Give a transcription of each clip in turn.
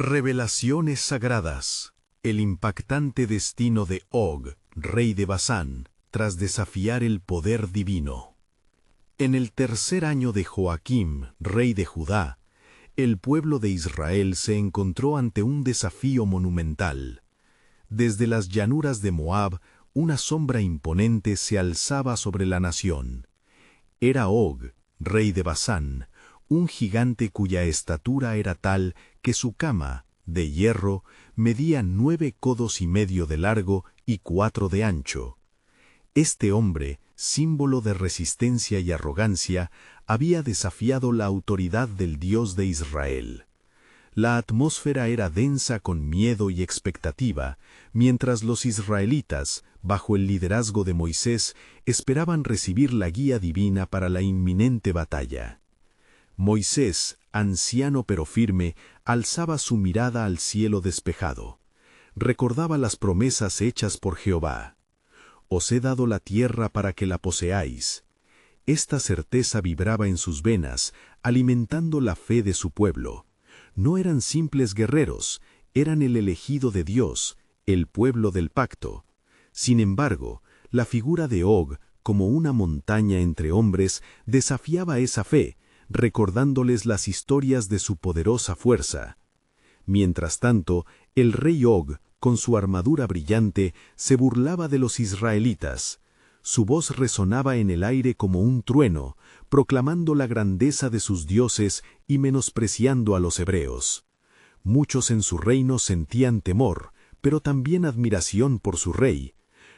Revelaciones sagradas. El impactante destino de Og, rey de Basán, tras desafiar el poder divino. En el tercer año de Joaquim, rey de Judá, el pueblo de Israel se encontró ante un desafío monumental. Desde las llanuras de Moab, una sombra imponente se alzaba sobre la nación. Era Og, rey de Basán, un gigante cuya estatura era tal que su cama, de hierro, medía 9,5 codos de largo y 4 de ancho. Este hombre, símbolo de resistencia y arrogancia, había desafiado la autoridad del Dios de Israel. La atmósfera era densa con miedo y expectativa, mientras los israelitas, bajo el liderazgo de Moisés, esperaban recibir la guía divina para la inminente batalla. Moisés, anciano pero firme, alzaba su mirada al cielo despejado. Recordaba las promesas hechas por Jehová. «Os he dado la tierra para que la poseáis». Esta certeza vibraba en sus venas, alimentando la fe de su pueblo. No eran simples guerreros, eran el elegido de Dios, el pueblo del pacto. Sin embargo, la figura de Og, como una montaña entre hombres, desafiaba esa fe, recordándoles las historias de su poderosa fuerza. Mientras tanto, el rey Og, con su armadura brillante, se burlaba de los israelitas. Su voz resonaba en el aire como un trueno, proclamando la grandeza de sus dioses y menospreciando a los hebreos. Muchos en su reino sentían temor, pero también admiración por su rey.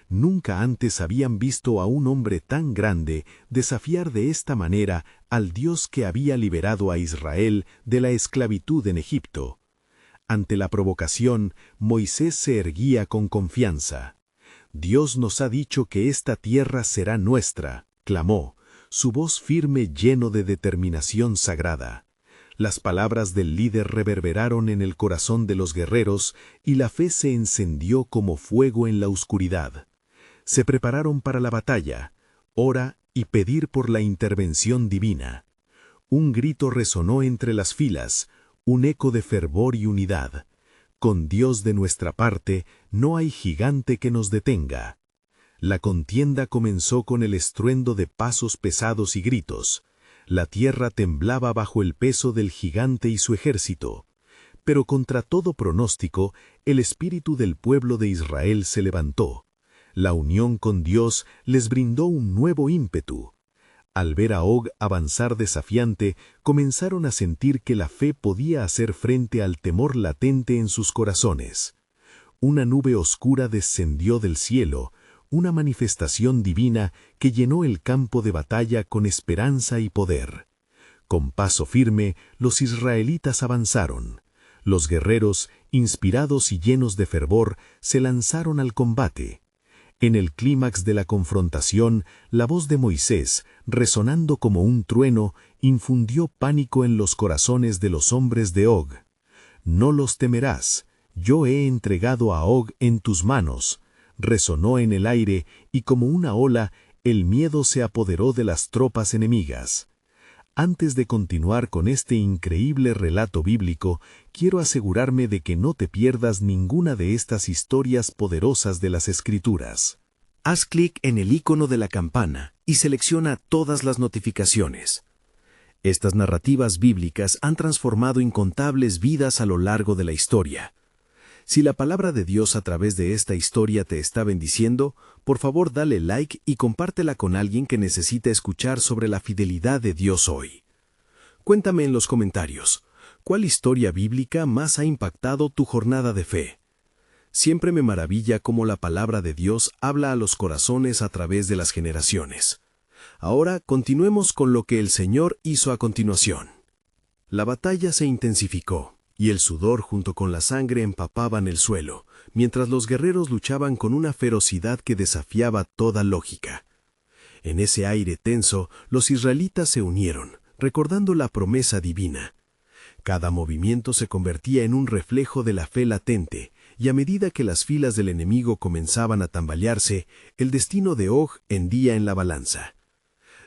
Nunca antes habían visto a un hombre tan grande desafiar de esta manera al Dios que había liberado a Israel de la esclavitud en Egipto. Ante la provocación, Moisés se erguía con confianza. «Dios nos ha dicho que esta tierra será nuestra», clamó, su voz firme lleno de determinación sagrada. Las palabras del líder reverberaron en el corazón de los guerreros y la fe se encendió como fuego en la oscuridad. Se prepararon para la batalla, ora y pedir por la intervención divina. Un grito resonó entre las filas, un eco de fervor y unidad. Con Dios de nuestra parte, no hay gigante que nos detenga. La contienda comenzó con el estruendo de pasos pesados y gritos. La tierra temblaba bajo el peso del gigante y su ejército. Pero contra todo pronóstico, el espíritu del pueblo de Israel se levantó. La unión con Dios les brindó un nuevo ímpetu. Al ver a Og avanzar desafiante, comenzaron a sentir que la fe podía hacer frente al temor latente en sus corazones. Una nube oscura descendió del cielo, una manifestación divina que llenó el campo de batalla con esperanza y poder. Con paso firme, los israelitas avanzaron. Los guerreros, inspirados y llenos de fervor, se lanzaron al combate. En el clímax de la confrontación, la voz de Moisés, resonando como un trueno, infundió pánico en los corazones de los hombres de Og. «No los temerás, yo he entregado a Og en tus manos», resonó en el aire y como una ola, el miedo se apoderó de las tropas enemigas. Antes de continuar con este increíble relato bíblico, quiero asegurarme de que no te pierdas ninguna de estas historias poderosas de las Escrituras. Haz clic en el icono de la campana y selecciona todas las notificaciones. Estas narrativas bíblicas han transformado incontables vidas a lo largo de la historia. Si la palabra de Dios a través de esta historia te está bendiciendo, por favor dale like y compártela con alguien que necesita escuchar sobre la fidelidad de Dios hoy. Cuéntame en los comentarios, ¿cuál historia bíblica más ha impactado tu jornada de fe? Siempre me maravilla cómo la palabra de Dios habla a los corazones a través de las generaciones. Ahora continuemos con lo que el Señor hizo a continuación. La batalla se intensificó, y el sudor junto con la sangre empapaban el suelo, mientras los guerreros luchaban con una ferocidad que desafiaba toda lógica. En ese aire tenso, los israelitas se unieron, recordando la promesa divina. Cada movimiento se convertía en un reflejo de la fe latente, y a medida que las filas del enemigo comenzaban a tambalearse, el destino de Og hendía en la balanza.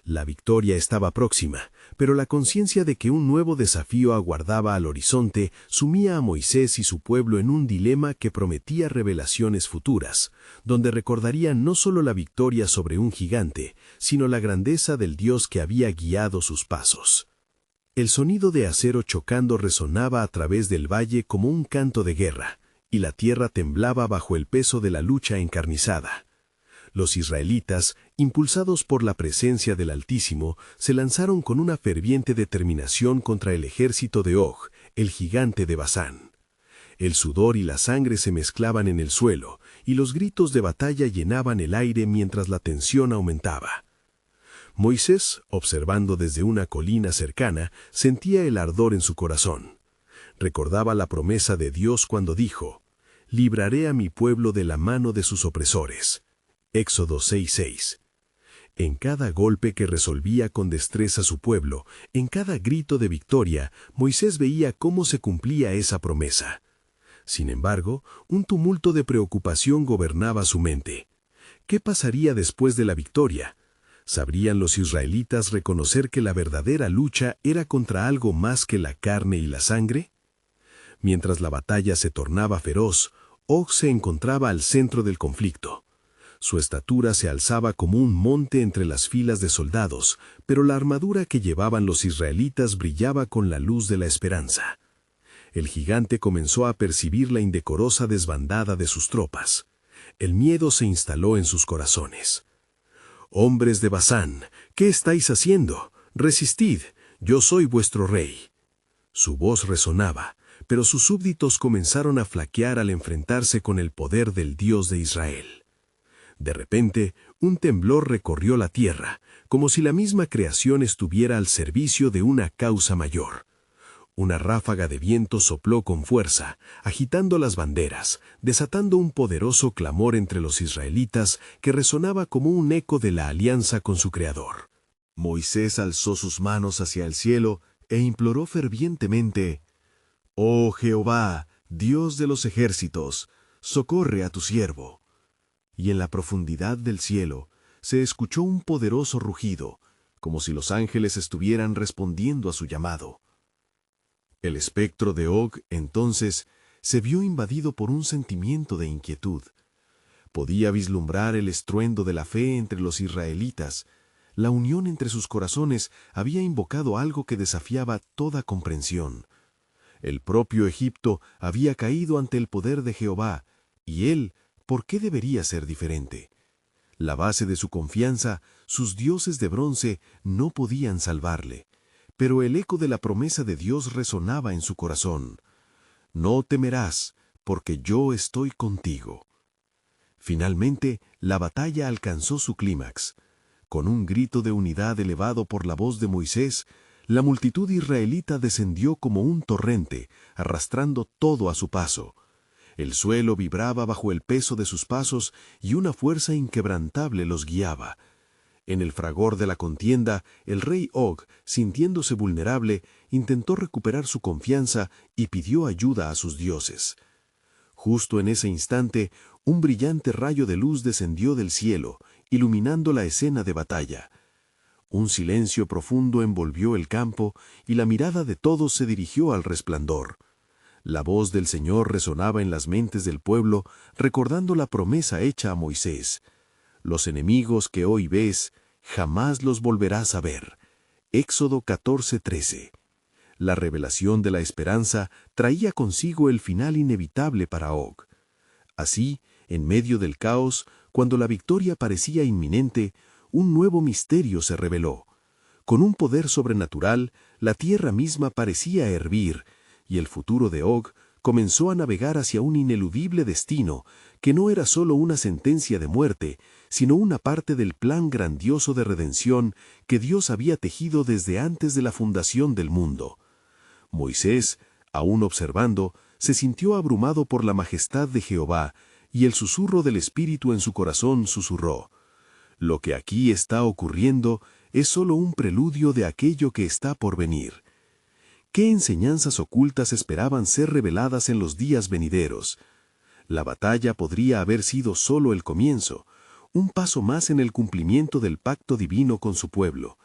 La victoria estaba próxima, pero la conciencia de que un nuevo desafío aguardaba al horizonte sumía a Moisés y su pueblo en un dilema que prometía revelaciones futuras, donde recordarían no solo la victoria sobre un gigante, sino la grandeza del Dios que había guiado sus pasos. El sonido de acero chocando resonaba a través del valle como un canto de guerra, y la tierra temblaba bajo el peso de la lucha encarnizada. Los israelitas, impulsados por la presencia del Altísimo, se lanzaron con una ferviente determinación contra el ejército de Og, el gigante de Basán. El sudor y la sangre se mezclaban en el suelo, y los gritos de batalla llenaban el aire mientras la tensión aumentaba. Moisés, observando desde una colina cercana, sentía el ardor en su corazón. Recordaba la promesa de Dios cuando dijo: «Libraré a mi pueblo de la mano de sus opresores». Éxodo 6:6. En cada golpe que resolvía con destreza su pueblo, en cada grito de victoria, Moisés veía cómo se cumplía esa promesa. Sin embargo, un tumulto de preocupación gobernaba su mente. ¿Qué pasaría después de la victoria? ¿Sabrían los israelitas reconocer que la verdadera lucha era contra algo más que la carne y la sangre? Mientras la batalla se tornaba feroz, Og se encontraba al centro del conflicto. Su estatura se alzaba como un monte entre las filas de soldados, pero la armadura que llevaban los israelitas brillaba con la luz de la esperanza. El gigante comenzó a percibir la indecorosa desbandada de sus tropas. El miedo se instaló en sus corazones. «Hombres de Basán, ¿qué estáis haciendo? Resistid, yo soy vuestro rey». Su voz resonaba, pero sus súbditos comenzaron a flaquear al enfrentarse con el poder del Dios de Israel. De repente, un temblor recorrió la tierra, como si la misma creación estuviera al servicio de una causa mayor. Una ráfaga de viento sopló con fuerza, agitando las banderas, desatando un poderoso clamor entre los israelitas que resonaba como un eco de la alianza con su Creador. Moisés alzó sus manos hacia el cielo e imploró fervientemente: «Oh Jehová, Dios de los ejércitos, socorre a tu siervo». Y en la profundidad del cielo se escuchó un poderoso rugido, como si los ángeles estuvieran respondiendo a su llamado. El espectro de Og, entonces, se vio invadido por un sentimiento de inquietud. Podía vislumbrar el estruendo de la fe entre los israelitas. La unión entre sus corazones había invocado algo que desafiaba toda comprensión. El propio Egipto había caído ante el poder de Jehová, y él, ¿por qué debería ser diferente? La base de su confianza, sus dioses de bronce, no podían salvarle. Pero el eco de la promesa de Dios resonaba en su corazón. «No temerás, porque yo estoy contigo». Finalmente, la batalla alcanzó su clímax. Con un grito de unidad elevado por la voz de Moisés, la multitud israelita descendió como un torrente, arrastrando todo a su paso. El suelo vibraba bajo el peso de sus pasos y una fuerza inquebrantable los guiaba. En el fragor de la contienda, el rey Og, sintiéndose vulnerable, intentó recuperar su confianza y pidió ayuda a sus dioses. Justo en ese instante, un brillante rayo de luz descendió del cielo, iluminando la escena de batalla. Un silencio profundo envolvió el campo y la mirada de todos se dirigió al resplandor. La voz del Señor resonaba en las mentes del pueblo, recordando la promesa hecha a Moisés. «Los enemigos que hoy ves, jamás los volverás a ver». Éxodo 14:13. La revelación de la esperanza traía consigo el final inevitable para Og. Así, en medio del caos, cuando la victoria parecía inminente, un nuevo misterio se reveló. Con un poder sobrenatural, la tierra misma parecía hervir, y el futuro de Og comenzó a navegar hacia un ineludible destino que no era solo una sentencia de muerte, sino una parte del plan grandioso de redención que Dios había tejido desde antes de la fundación del mundo. Moisés, aún observando, se sintió abrumado por la majestad de Jehová, y el susurro del Espíritu en su corazón susurró: «Lo que aquí está ocurriendo es solo un preludio de aquello que está por venir». ¿Qué enseñanzas ocultas esperaban ser reveladas en los días venideros? La batalla podría haber sido solo el comienzo, un paso más en el cumplimiento del pacto divino con su pueblo.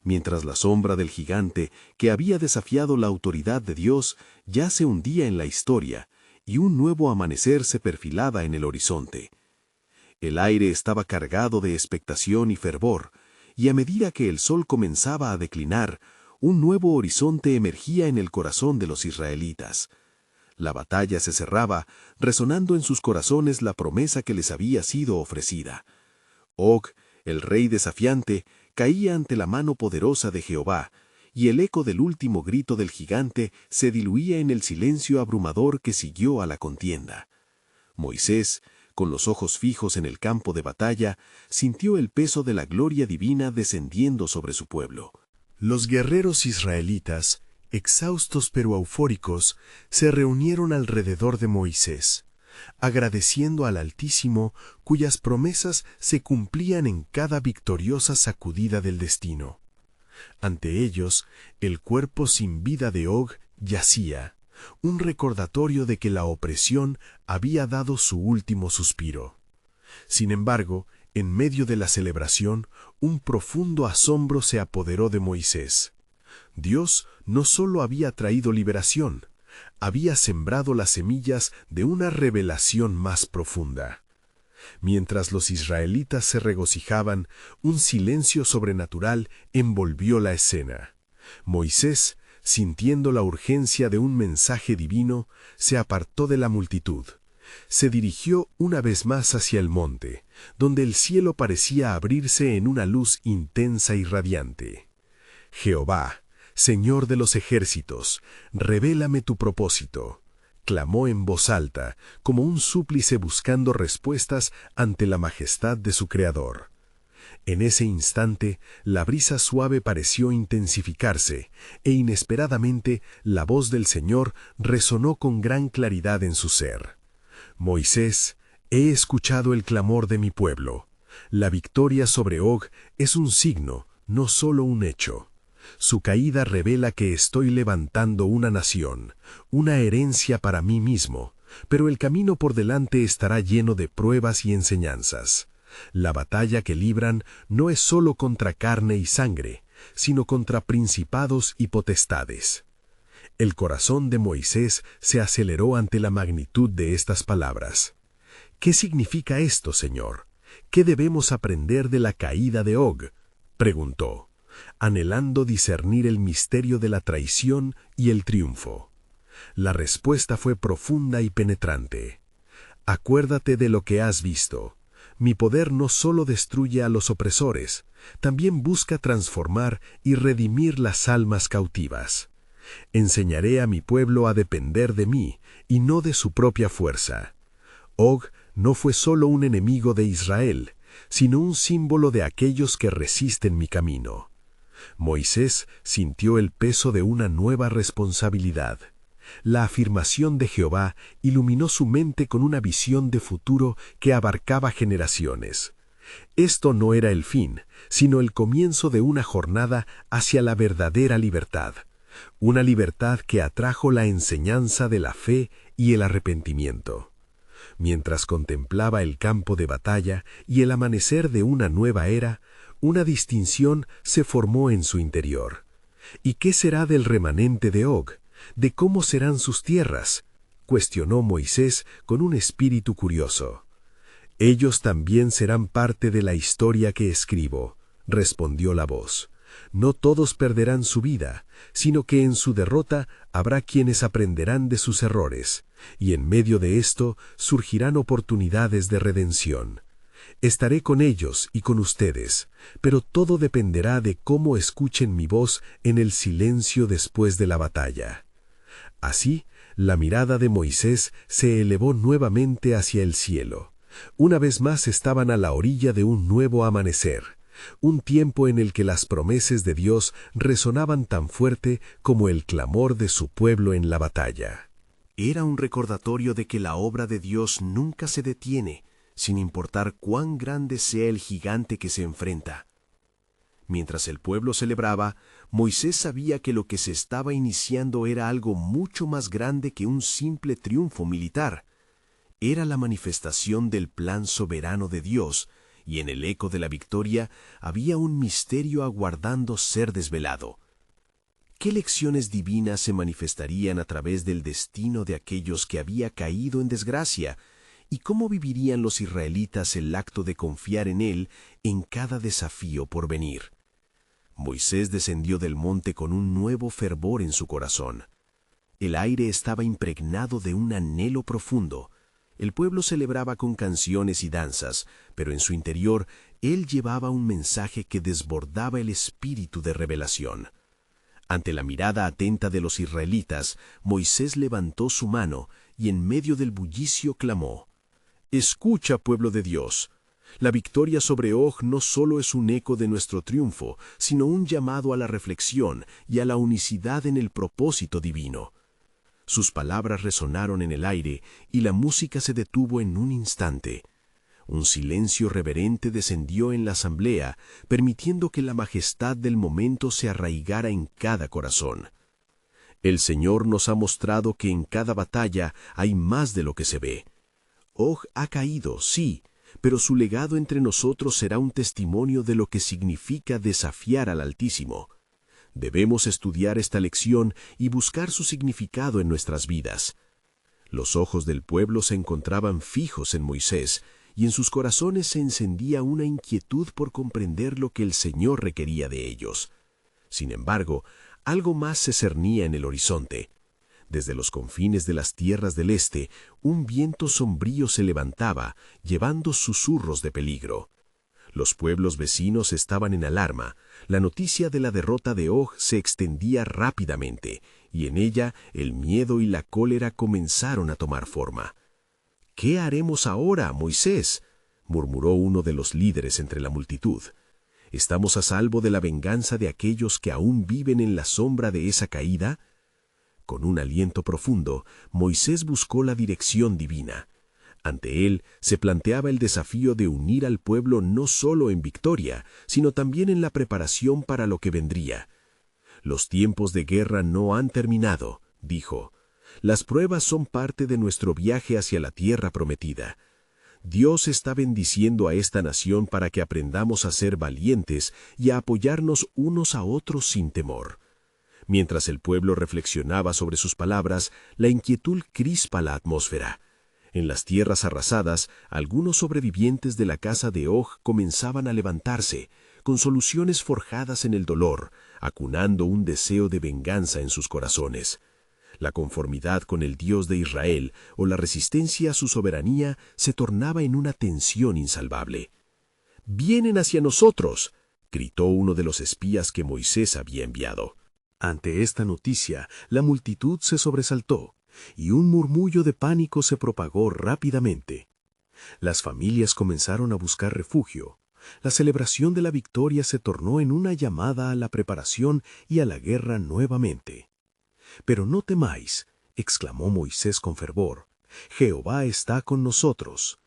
mientras la sombra del gigante que había desafiado la autoridad de Dios ya se hundía en la historia y un nuevo amanecer se perfilaba en el horizonte. El aire estaba cargado de expectación y fervor, y a medida que el sol comenzaba a declinar, un nuevo horizonte emergía en el corazón de los israelitas. La batalla se cerraba, resonando en sus corazones la promesa que les había sido ofrecida. Og, el rey desafiante, caía ante la mano poderosa de Jehová, y el eco del último grito del gigante se diluía en el silencio abrumador que siguió a la contienda. Moisés, con los ojos fijos en el campo de batalla, sintió el peso de la gloria divina descendiendo sobre su pueblo. Los guerreros israelitas, exhaustos pero eufóricos, se reunieron alrededor de Moisés, agradeciendo al Altísimo cuyas promesas se cumplían en cada victoriosa sacudida del destino. Ante ellos, el cuerpo sin vida de Og yacía, un recordatorio de que la opresión había dado su último suspiro. Sin embargo, en medio de la celebración, un profundo asombro se apoderó de Moisés. Dios no solo había traído liberación, había sembrado las semillas de una revelación más profunda. Mientras los israelitas se regocijaban, un silencio sobrenatural envolvió la escena. Moisés, sintiendo la urgencia de un mensaje divino, se apartó de la multitud. Se dirigió una vez más hacia el monte, donde el cielo parecía abrirse en una luz intensa y radiante. Jehová, Señor de los ejércitos, revélame tu propósito, clamó en voz alta, como un súplice buscando respuestas ante la majestad de su Creador. En ese instante, la brisa suave pareció intensificarse, e inesperadamente la voz del Señor resonó con gran claridad en su ser. Moisés, he escuchado el clamor de mi pueblo. La victoria sobre Og es un signo, no solo un hecho. Su caída revela que estoy levantando una nación, una herencia para mí mismo, pero el camino por delante estará lleno de pruebas y enseñanzas. La batalla que libran no es solo contra carne y sangre, sino contra principados y potestades. El corazón de Moisés se aceleró ante la magnitud de estas palabras. ¿Qué significa esto, Señor? ¿Qué debemos aprender de la caída de Og?, preguntó, anhelando discernir el misterio de la traición y el triunfo. La respuesta fue profunda y penetrante. Acuérdate de lo que has visto. Mi poder no solo destruye a los opresores, también busca transformar y redimir las almas cautivas. Enseñaré a mi pueblo a depender de mí y no de su propia fuerza. Og no fue solo un enemigo de Israel, sino un símbolo de aquellos que resisten mi camino. Moisés sintió el peso de una nueva responsabilidad. La afirmación de Jehová iluminó su mente con una visión de futuro que abarcaba generaciones. Esto no era el fin, sino el comienzo de una jornada hacia la verdadera libertad. Una libertad que atrajo la enseñanza de la fe y el arrepentimiento. Mientras contemplaba el campo de batalla y el amanecer de una nueva era, una distinción se formó en su interior. ¿Y qué será del remanente de Og? ¿De cómo serán sus tierras?, cuestionó Moisés con un espíritu curioso. Ellos también serán parte de la historia que escribo, respondió la voz. No todos perderán su vida, sino que en su derrota habrá quienes aprenderán de sus errores, y en medio de esto surgirán oportunidades de redención. Estaré con ellos y con ustedes, pero todo dependerá de cómo escuchen mi voz en el silencio después de la batalla. Así, la mirada de Moisés se elevó nuevamente hacia el cielo. Una vez más estaban a la orilla de un nuevo amanecer, un tiempo en el que las promesas de Dios resonaban tan fuerte como el clamor de su pueblo en la batalla. Era un recordatorio de que la obra de Dios nunca se detiene, sin importar cuán grande sea el gigante que se enfrenta. Mientras el pueblo celebraba, Moisés sabía que lo que se estaba iniciando era algo mucho más grande que un simple triunfo militar. Era la manifestación del plan soberano de Dios, y en el eco de la victoria había un misterio aguardando ser desvelado. ¿Qué lecciones divinas se manifestarían a través del destino de aquellos que había caído en desgracia? ¿Y cómo vivirían los israelitas el acto de confiar en Él en cada desafío por venir? Moisés descendió del monte con un nuevo fervor en su corazón. El aire estaba impregnado de un anhelo profundo. El pueblo celebraba con canciones y danzas, pero en su interior él llevaba un mensaje que desbordaba el espíritu de revelación. Ante la mirada atenta de los israelitas, Moisés levantó su mano y en medio del bullicio clamó: «Escucha, pueblo de Dios. La victoria sobre Og no solo es un eco de nuestro triunfo, sino un llamado a la reflexión y a la unicidad en el propósito divino». Sus palabras resonaron en el aire y la música se detuvo en un instante. Un silencio reverente descendió en la asamblea, permitiendo que la majestad del momento se arraigara en cada corazón. El Señor nos ha mostrado que en cada batalla hay más de lo que se ve. Og ha caído, sí, pero su legado entre nosotros será un testimonio de lo que significa desafiar al Altísimo. Debemos estudiar esta lección y buscar su significado en nuestras vidas. Los ojos del pueblo se encontraban fijos en Moisés, y en sus corazones se encendía una inquietud por comprender lo que el Señor requería de ellos. Sin embargo, algo más se cernía en el horizonte. Desde los confines de las tierras del este, un viento sombrío se levantaba, llevando susurros de peligro. Los pueblos vecinos estaban en alarma. La noticia de la derrota de Og se extendía rápidamente, y en ella el miedo y la cólera comenzaron a tomar forma. «¿Qué haremos ahora, Moisés?», murmuró uno de los líderes entre la multitud. «¿Estamos a salvo de la venganza de aquellos que aún viven en la sombra de esa caída?». Con un aliento profundo, Moisés buscó la dirección divina. Ante él se planteaba el desafío de unir al pueblo no solo en victoria, sino también en la preparación para lo que vendría. «Los tiempos de guerra no han terminado», dijo. «Las pruebas son parte de nuestro viaje hacia la tierra prometida. Dios está bendiciendo a esta nación para que aprendamos a ser valientes y a apoyarnos unos a otros sin temor». Mientras el pueblo reflexionaba sobre sus palabras, la inquietud crispa la atmósfera. En las tierras arrasadas, algunos sobrevivientes de la casa de Og comenzaban a levantarse, con soluciones forjadas en el dolor, acunando un deseo de venganza en sus corazones. La conformidad con el Dios de Israel o la resistencia a su soberanía se tornaba en una tensión insalvable. «¡Vienen hacia nosotros!», gritó uno de los espías que Moisés había enviado. Ante esta noticia, la multitud se sobresaltó, y un murmullo de pánico se propagó rápidamente. Las familias comenzaron a buscar refugio. La celebración de la victoria se tornó en una llamada a la preparación y a la guerra nuevamente. «Pero no temáis», exclamó Moisés con fervor. «Jehová está con nosotros.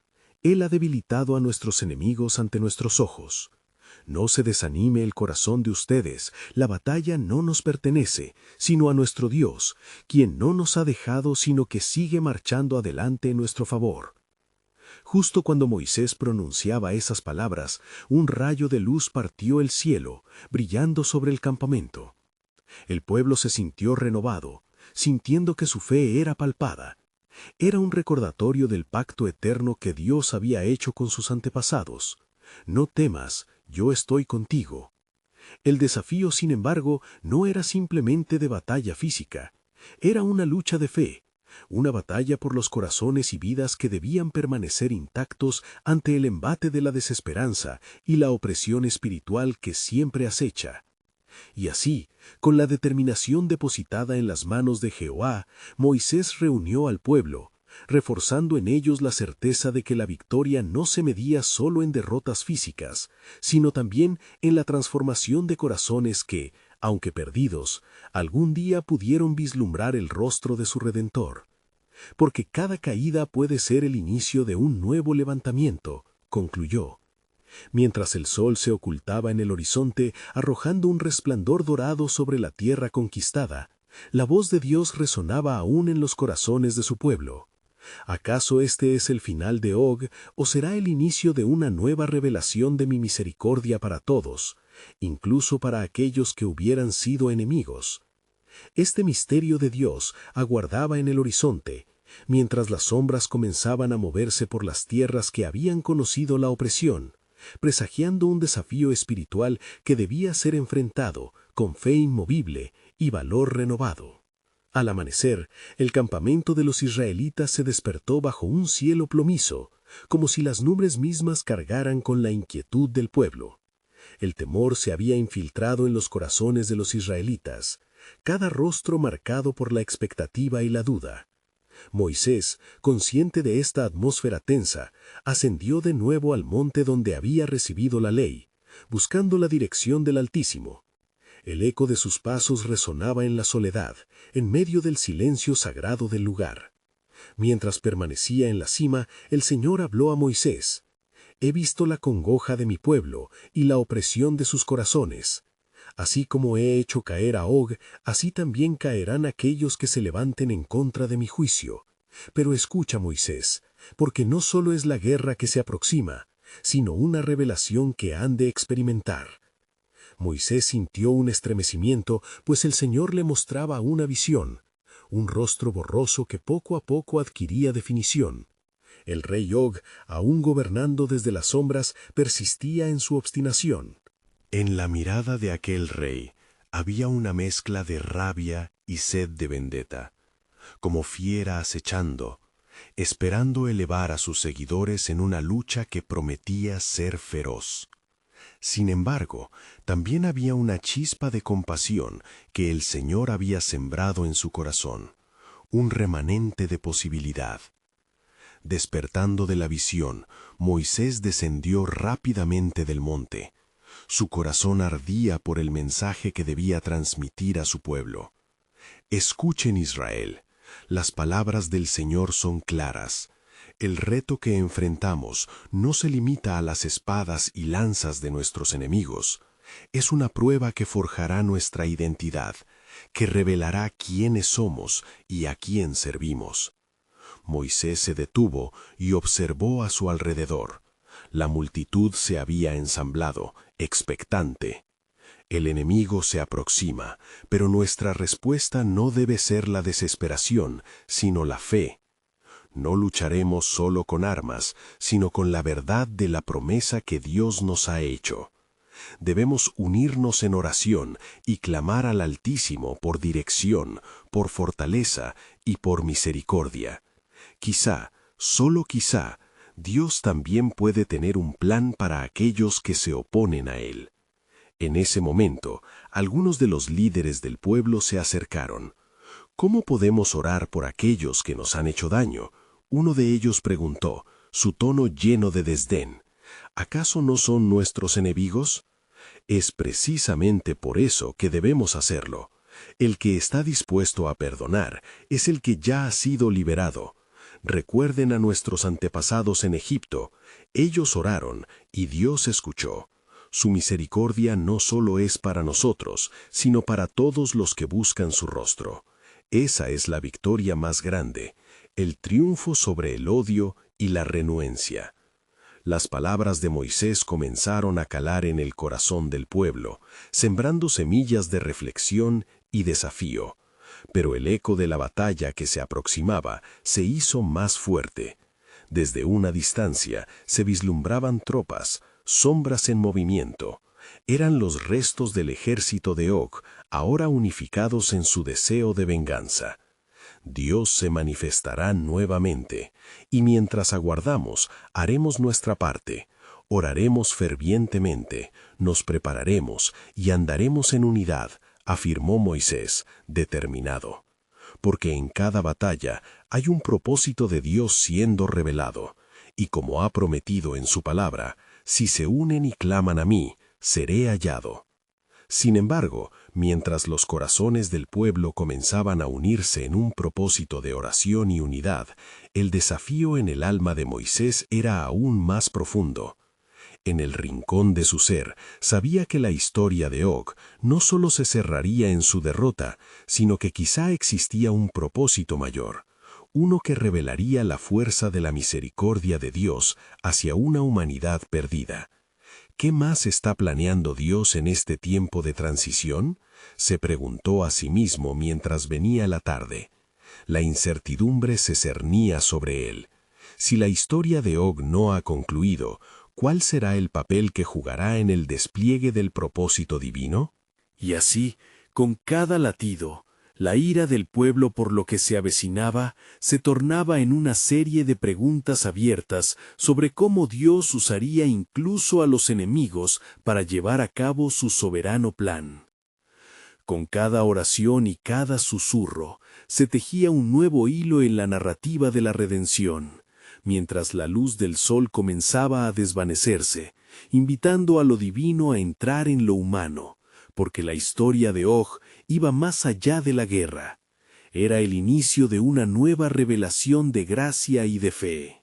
Él ha debilitado a nuestros enemigos ante nuestros ojos. No se desanime el corazón de ustedes, la batalla no nos pertenece, sino a nuestro Dios, quien no nos ha dejado, sino que sigue marchando adelante en nuestro favor». Justo cuando Moisés pronunciaba esas palabras, un rayo de luz partió el cielo, brillando sobre el campamento. El pueblo se sintió renovado, sintiendo que su fe era palpada. Era un recordatorio del pacto eterno que Dios había hecho con sus antepasados. «No temas, yo estoy contigo». El desafío, sin embargo, no era simplemente de batalla física. Era una lucha de fe, una batalla por los corazones y vidas que debían permanecer intactos ante el embate de la desesperanza y la opresión espiritual que siempre acecha. Y así, con la determinación depositada en las manos de Jehová, Moisés reunió al pueblo, reforzando en ellos la certeza de que la victoria no se medía solo en derrotas físicas, sino también en la transformación de corazones que, aunque perdidos, algún día pudieron vislumbrar el rostro de su Redentor. «Porque cada caída puede ser el inicio de un nuevo levantamiento», concluyó. Mientras el sol se ocultaba en el horizonte, arrojando un resplandor dorado sobre la tierra conquistada, la voz de Dios resonaba aún en los corazones de su pueblo. ¿Acaso este es el final de Og o será el inicio de una nueva revelación de mi misericordia para todos, incluso para aquellos que hubieran sido enemigos? Este misterio de Dios aguardaba en el horizonte, mientras las sombras comenzaban a moverse por las tierras que habían conocido la opresión, presagiando un desafío espiritual que debía ser enfrentado con fe inmovible y valor renovado. Al amanecer, el campamento de los israelitas se despertó bajo un cielo plomizo, como si las nubes mismas cargaran con la inquietud del pueblo. El temor se había infiltrado en los corazones de los israelitas, cada rostro marcado por la expectativa y la duda. Moisés, consciente de esta atmósfera tensa, ascendió de nuevo al monte donde había recibido la ley, buscando la dirección del Altísimo. El eco de sus pasos resonaba en la soledad, en medio del silencio sagrado del lugar. Mientras permanecía en la cima, el Señor habló a Moisés. «He visto la congoja de mi pueblo y la opresión de sus corazones. Así como he hecho caer a Og, así también caerán aquellos que se levanten en contra de mi juicio. Pero escucha, Moisés, porque no solo es la guerra que se aproxima, sino una revelación que han de experimentar». Moisés sintió un estremecimiento, pues el Señor le mostraba una visión, un rostro borroso que poco a poco adquiría definición. El rey Og, aún gobernando desde las sombras, persistía en su obstinación. En la mirada de aquel rey había una mezcla de rabia y sed de vendetta, como fiera acechando, esperando elevar a sus seguidores en una lucha que prometía ser feroz. Sin embargo, también había una chispa de compasión que el Señor había sembrado en su corazón, un remanente de posibilidad. Despertando de la visión, Moisés descendió rápidamente del monte. Su corazón ardía por el mensaje que debía transmitir a su pueblo. Escuchen, Israel, las palabras del Señor son claras. El reto que enfrentamos no se limita a las espadas y lanzas de nuestros enemigos. Es una prueba que forjará nuestra identidad, que revelará quiénes somos y a quién servimos. Moisés se detuvo y observó a su alrededor. La multitud se había ensamblado, expectante. El enemigo se aproxima, pero nuestra respuesta no debe ser la desesperación, sino la fe. No lucharemos solo con armas, sino con la verdad de la promesa que Dios nos ha hecho. Debemos unirnos en oración y clamar al Altísimo por dirección, por fortaleza y por misericordia. Quizá, solo quizá, Dios también puede tener un plan para aquellos que se oponen a Él. En ese momento, algunos de los líderes del pueblo se acercaron. ¿Cómo podemos orar por aquellos que nos han hecho daño? Uno de ellos preguntó, su tono lleno de desdén. ¿Acaso no son nuestros enemigos? Es precisamente por eso que debemos hacerlo. El que está dispuesto a perdonar es el que ya ha sido liberado. Recuerden a nuestros antepasados en Egipto. Ellos oraron y Dios escuchó. Su misericordia no solo es para nosotros, sino para todos los que buscan su rostro. Esa es la victoria más grande, el triunfo sobre el odio y la renuencia. Las palabras de Moisés comenzaron a calar en el corazón del pueblo, sembrando semillas de reflexión y desafío. Pero el eco de la batalla que se aproximaba se hizo más fuerte. Desde una distancia se vislumbraban tropas, sombras en movimiento. Eran los restos del ejército de Og, ahora unificados en su deseo de venganza. Dios se manifestará nuevamente, y mientras aguardamos, haremos nuestra parte. Oraremos fervientemente, nos prepararemos y andaremos en unidad, afirmó Moisés, determinado. Porque en cada batalla hay un propósito de Dios siendo revelado, y como ha prometido en su palabra, si se unen y claman a mí, seré hallado. Sin embargo, mientras los corazones del pueblo comenzaban a unirse en un propósito de oración y unidad, el desafío en el alma de Moisés era aún más profundo. En el rincón de su ser, sabía que la historia de Og no solo se cerraría en su derrota, sino que quizá existía un propósito mayor, uno que revelaría la fuerza de la misericordia de Dios hacia una humanidad perdida. ¿Qué más está planeando Dios en este tiempo de transición?, se preguntó a sí mismo mientras venía la tarde. La incertidumbre se cernía sobre él. Si la historia de Og no ha concluido, ¿cuál será el papel que jugará en el despliegue del propósito divino? Y así, con cada latido, la ira del pueblo por lo que se avecinaba se tornaba en una serie de preguntas abiertas sobre cómo Dios usaría incluso a los enemigos para llevar a cabo su soberano plan. Con cada oración y cada susurro, se tejía un nuevo hilo en la narrativa de la redención, mientras la luz del sol comenzaba a desvanecerse, invitando a lo divino a entrar en lo humano, porque la historia de Og iba más allá de la guerra. Era el inicio de una nueva revelación de gracia y de fe.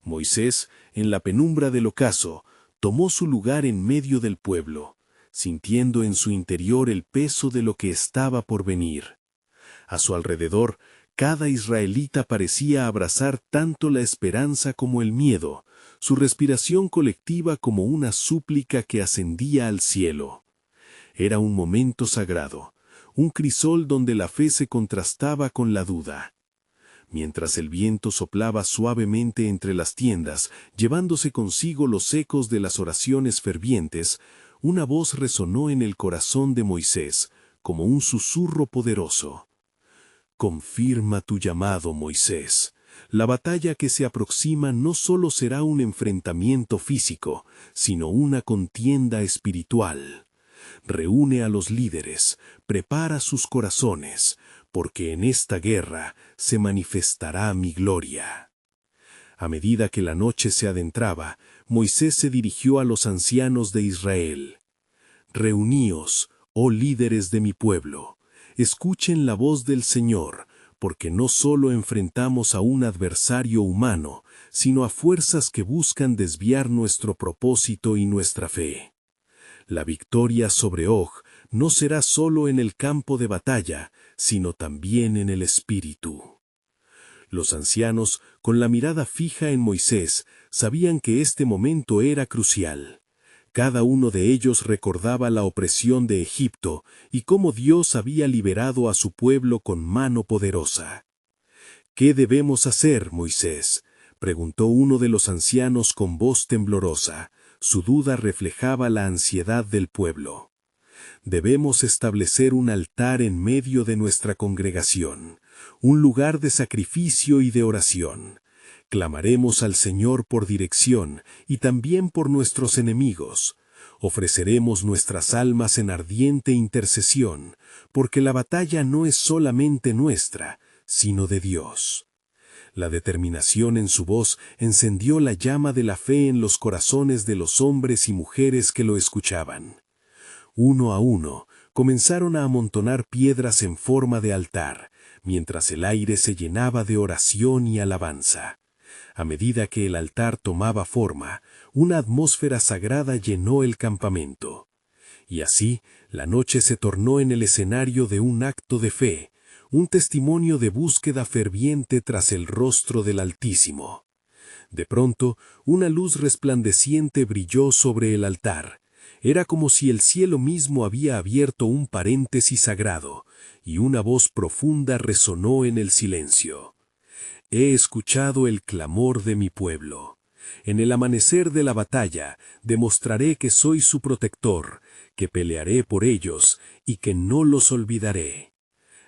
Moisés, en la penumbra del ocaso, tomó su lugar en medio del pueblo, sintiendo en su interior el peso de lo que estaba por venir. A su alrededor, cada israelita parecía abrazar tanto la esperanza como el miedo, su respiración colectiva como una súplica que ascendía al cielo. Era un momento sagrado, un crisol donde la fe se contrastaba con la duda. Mientras el viento soplaba suavemente entre las tiendas, llevándose consigo los ecos de las oraciones fervientes, una voz resonó en el corazón de Moisés, como un susurro poderoso. Confirma tu llamado, Moisés. La batalla que se aproxima no solo será un enfrentamiento físico, sino una contienda espiritual. Reúne a los líderes, prepara sus corazones, porque en esta guerra se manifestará mi gloria. A medida que la noche se adentraba, Moisés se dirigió a los ancianos de Israel. Reuníos, oh líderes de mi pueblo, escuchen la voz del Señor, porque no solo enfrentamos a un adversario humano, sino a fuerzas que buscan desviar nuestro propósito y nuestra fe. La victoria sobre Og no será solo en el campo de batalla, sino también en el espíritu. Los ancianos, con la mirada fija en Moisés, sabían que este momento era crucial. Cada uno de ellos recordaba la opresión de Egipto y cómo Dios había liberado a su pueblo con mano poderosa. ¿Qué debemos hacer, Moisés?, preguntó uno de los ancianos con voz temblorosa. Su duda reflejaba la ansiedad del pueblo. Debemos establecer un altar en medio de nuestra congregación, un lugar de sacrificio y de oración. Clamaremos al Señor por dirección y también por nuestros enemigos. Ofreceremos nuestras almas en ardiente intercesión, porque la batalla no es solamente nuestra, sino de Dios. La determinación en su voz encendió la llama de la fe en los corazones de los hombres y mujeres que lo escuchaban. Uno a uno, comenzaron a amontonar piedras en forma de altar, mientras el aire se llenaba de oración y alabanza. A medida que el altar tomaba forma, una atmósfera sagrada llenó el campamento. Y así, la noche se tornó en el escenario de un acto de fe, un testimonio de búsqueda ferviente tras el rostro del Altísimo. De pronto, una luz resplandeciente brilló sobre el altar. Era como si el cielo mismo había abierto un paréntesis sagrado, y una voz profunda resonó en el silencio. He escuchado el clamor de mi pueblo. En el amanecer de la batalla demostraré que soy su protector, que pelearé por ellos y que no los olvidaré.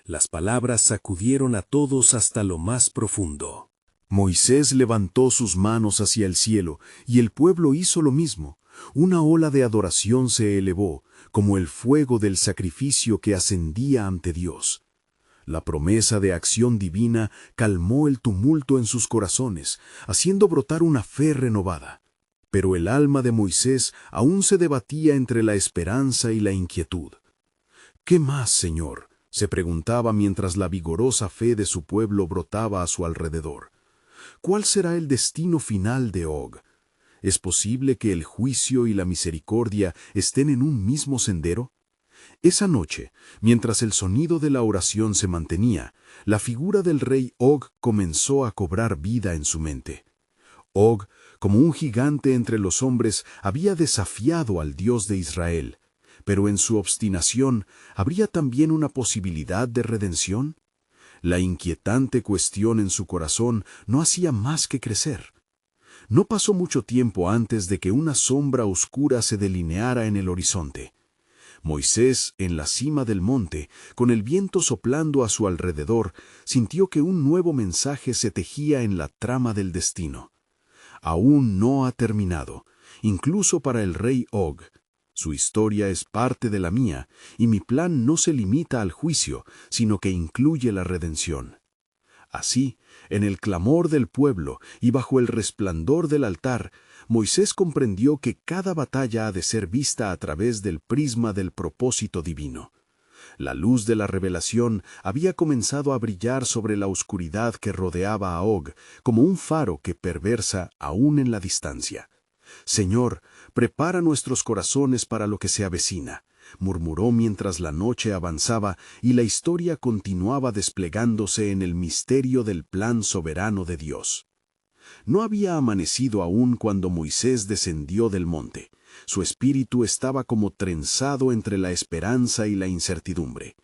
Las palabras sacudieron a todos hasta lo más profundo. Moisés levantó sus manos hacia el cielo, y el pueblo hizo lo mismo. Una ola de adoración se elevó, como el fuego del sacrificio que ascendía ante Dios. La promesa de acción divina calmó el tumulto en sus corazones, haciendo brotar una fe renovada. Pero el alma de Moisés aún se debatía entre la esperanza y la inquietud. ¿Qué más, Señor?, se preguntaba mientras la vigorosa fe de su pueblo brotaba a su alrededor. ¿Cuál será el destino final de Og? ¿Es posible que el juicio y la misericordia estén en un mismo sendero? Esa noche, mientras el sonido de la oración se mantenía, la figura del rey Og comenzó a cobrar vida en su mente. Og, como un gigante entre los hombres, había desafiado al Dios de Israel, pero en su obstinación, ¿habría también una posibilidad de redención? La inquietante cuestión en su corazón no hacía más que crecer. No pasó mucho tiempo antes de que una sombra oscura se delineara en el horizonte. Moisés, en la cima del monte, con el viento soplando a su alrededor, sintió que un nuevo mensaje se tejía en la trama del destino. Aún no ha terminado, incluso para el rey Og. Su historia es parte de la mía, y mi plan no se limita al juicio, sino que incluye la redención. Así, en el clamor del pueblo y bajo el resplandor del altar, Moisés comprendió que cada batalla ha de ser vista a través del prisma del propósito divino. La luz de la revelación había comenzado a brillar sobre la oscuridad que rodeaba a Og, como un faro que perversa aún en la distancia. «Señor, prepara nuestros corazones para lo que se avecina», murmuró mientras la noche avanzaba y la historia continuaba desplegándose en el misterio del plan soberano de Dios. No había amanecido aún cuando Moisés descendió del monte. Su espíritu estaba como trenzado entre la esperanza y la incertidumbre.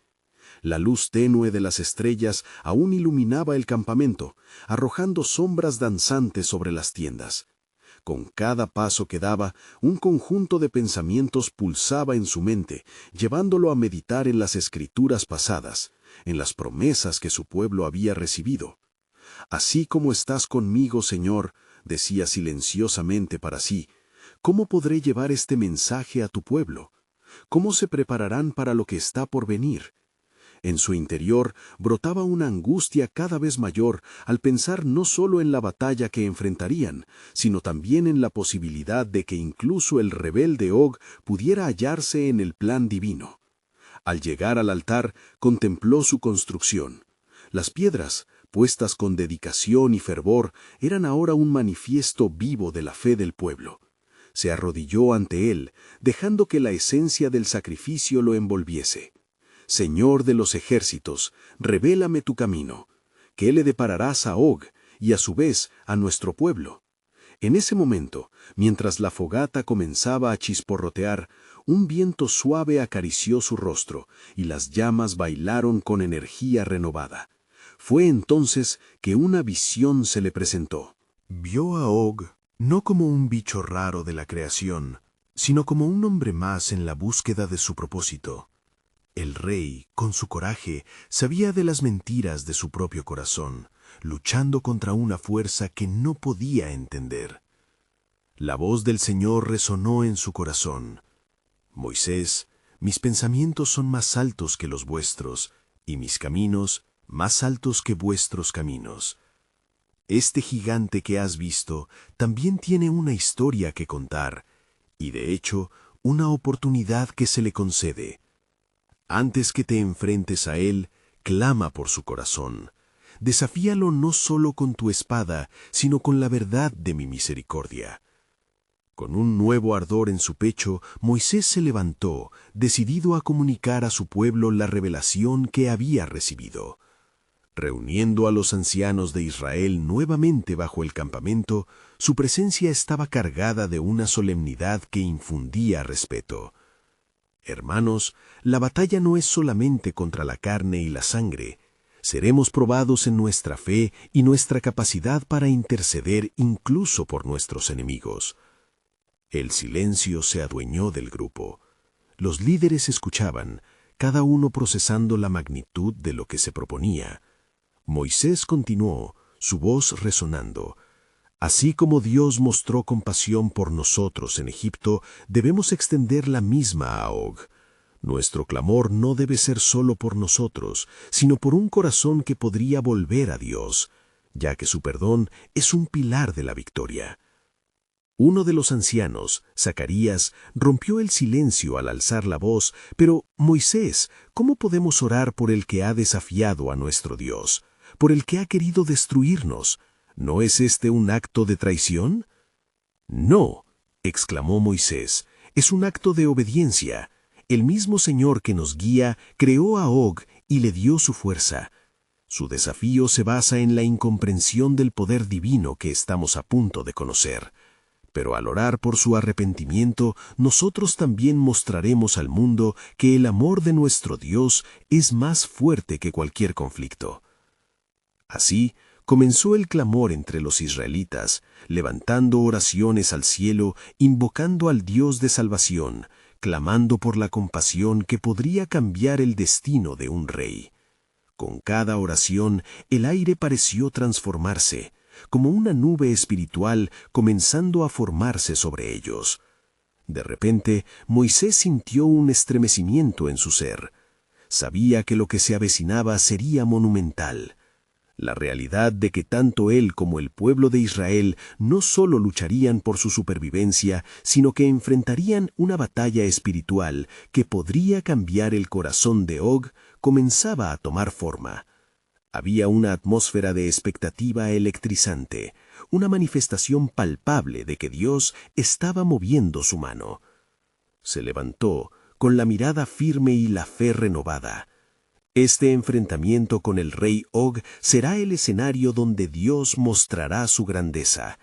La luz tenue de las estrellas aún iluminaba el campamento, arrojando sombras danzantes sobre las tiendas. Con cada paso que daba, un conjunto de pensamientos pulsaba en su mente, llevándolo a meditar en las escrituras pasadas, en las promesas que su pueblo había recibido. «Así como estás conmigo, Señor», decía silenciosamente para sí, «¿cómo podré llevar este mensaje a tu pueblo? ¿Cómo se prepararán para lo que está por venir?». En su interior brotaba una angustia cada vez mayor al pensar no solo en la batalla que enfrentarían, sino también en la posibilidad de que incluso el rebelde Og pudiera hallarse en el plan divino. Al llegar al altar, contempló su construcción. Las piedras, puestas con dedicación y fervor, eran ahora un manifiesto vivo de la fe del pueblo. Se arrodilló ante él, dejando que la esencia del sacrificio lo envolviese. «Señor de los ejércitos, revélame tu camino. ¿Qué le depararás a Og y a su vez a nuestro pueblo?». En ese momento, mientras la fogata comenzaba a chisporrotear, un viento suave acarició su rostro y las llamas bailaron con energía renovada. Fue entonces que una visión se le presentó. Vio a Og no como un bicho raro de la creación, sino como un hombre más en la búsqueda de su propósito. El rey, con su coraje, sabía de las mentiras de su propio corazón, luchando contra una fuerza que no podía entender. La voz del Señor resonó en su corazón. «Moisés, mis pensamientos son más altos que los vuestros, y mis caminos más altos que vuestros caminos. Este gigante que has visto también tiene una historia que contar, y de hecho, una oportunidad que se le concede. Antes que te enfrentes a él, clama por su corazón. Desafíalo no solo con tu espada, sino con la verdad de mi misericordia». Con un nuevo ardor en su pecho, Moisés se levantó, decidido a comunicar a su pueblo la revelación que había recibido. Reuniendo a los ancianos de Israel nuevamente bajo el campamento, su presencia estaba cargada de una solemnidad que infundía respeto. «Hermanos, la batalla no es solamente contra la carne y la sangre. Seremos probados en nuestra fe y nuestra capacidad para interceder incluso por nuestros enemigos». El silencio se adueñó del grupo. Los líderes escuchaban, cada uno procesando la magnitud de lo que se proponía. Moisés continuó, su voz resonando. «Así como Dios mostró compasión por nosotros en Egipto, debemos extender la misma a Og. Nuestro clamor no debe ser solo por nosotros, sino por un corazón que podría volver a Dios, ya que su perdón es un pilar de la victoria». Uno de los ancianos, Zacarías, rompió el silencio al alzar la voz. «Pero, Moisés, ¿cómo podemos orar por el que ha desafiado a nuestro Dios? ¿Por el que ha querido destruirnos? ¿No es este un acto de traición?». «No», exclamó Moisés, «es un acto de obediencia. el mismo Señor que nos guía creó a Og y le dio su fuerza. Su desafío se basa en la incomprensión del poder divino que estamos a punto de conocer. Pero al orar por su arrepentimiento, nosotros también mostraremos al mundo que el amor de nuestro Dios es más fuerte que cualquier conflicto. Así, comenzó el clamor entre los israelitas, levantando oraciones al cielo, invocando al Dios de salvación, clamando por la compasión que podría cambiar el destino de un rey. Con cada oración, el aire pareció transformarse, como una nube espiritual comenzando a formarse sobre ellos. De repente, Moisés sintió un estremecimiento en su ser. Sabía que lo que se avecinaba sería monumental. La realidad de que tanto él como el pueblo de Israel no solo lucharían por su supervivencia, sino que enfrentarían una batalla espiritual que podría cambiar el corazón de Og, comenzaba a tomar forma. Había una atmósfera de expectativa electrizante, una manifestación palpable de que Dios estaba moviendo su mano. Se levantó, con la mirada firme y la fe renovada. Este enfrentamiento con el rey Og será el escenario donde Dios mostrará su grandeza.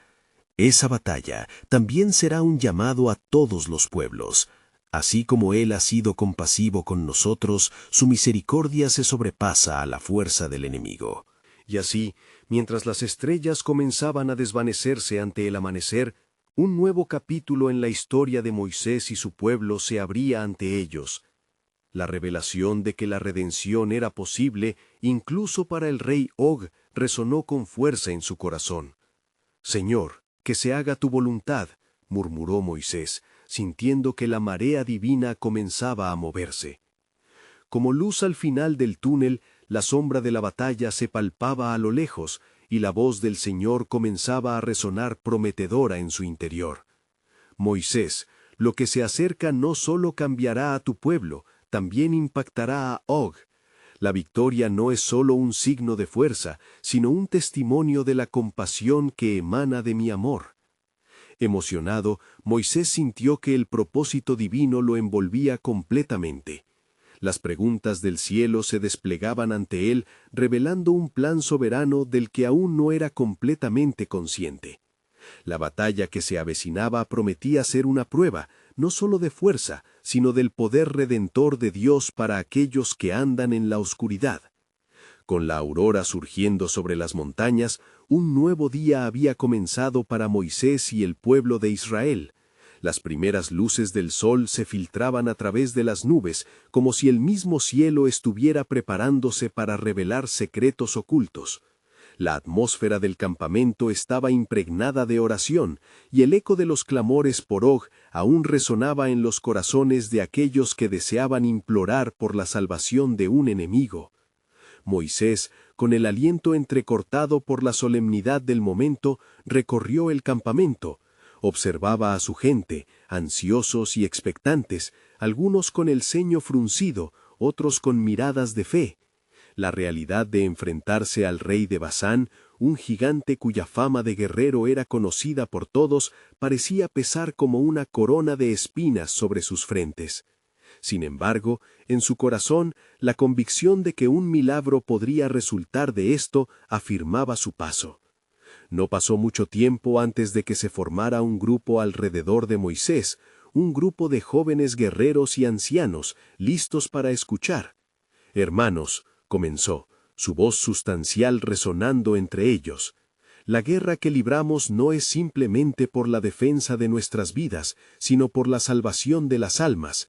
Esa batalla también será un llamado a todos los pueblos. Así como Él ha sido compasivo con nosotros, su misericordia se sobrepasa a la fuerza del enemigo. Y así, mientras las estrellas comenzaban a desvanecerse ante el amanecer, un nuevo capítulo en la historia de Moisés y su pueblo se abría ante ellos. La revelación de que la redención era posible, incluso para el rey Og, resonó con fuerza en su corazón. «Señor, que se haga tu voluntad», murmuró Moisés, sintiendo que la marea divina comenzaba a moverse. Como luz al final del túnel, la sombra de la batalla se palpaba a lo lejos, y la voz del Señor comenzaba a resonar prometedora en su interior. «Moisés, lo que se acerca no solo cambiará a tu pueblo, también impactará a Og. La victoria no es solo un signo de fuerza, sino un testimonio de la compasión que emana de mi amor». Emocionado, Moisés sintió que el propósito divino lo envolvía completamente. Las preguntas del cielo se desplegaban ante él, revelando un plan soberano del que aún no era completamente consciente. La batalla que se avecinaba prometía ser una prueba, no solo de fuerza, sino del poder redentor de Dios para aquellos que andan en la oscuridad. Con la aurora surgiendo sobre las montañas, un nuevo día había comenzado para Moisés y el pueblo de Israel. Las primeras luces del sol se filtraban a través de las nubes, como si el mismo cielo estuviera preparándose para revelar secretos ocultos. La atmósfera del campamento estaba impregnada de oración, y el eco de los clamores por Og aún resonaba en los corazones de aquellos que deseaban implorar por la salvación de un enemigo. Moisés, con el aliento entrecortado por la solemnidad del momento, recorrió el campamento. Observaba a su gente, ansiosos y expectantes, algunos con el ceño fruncido, otros con miradas de fe. La realidad de enfrentarse al rey de Basán, un gigante cuya fama de guerrero era conocida por todos, parecía pesar como una corona de espinas sobre sus frentes. Sin embargo, en su corazón, la convicción de que un milagro podría resultar de esto afirmaba su paso. No pasó mucho tiempo antes de que se formara un grupo alrededor de Moisés, un grupo de jóvenes guerreros y ancianos, listos para escuchar. «Hermanos», comenzó, su voz sustancial resonando entre ellos, «la guerra que libramos no es simplemente por la defensa de nuestras vidas, sino por la salvación de las almas.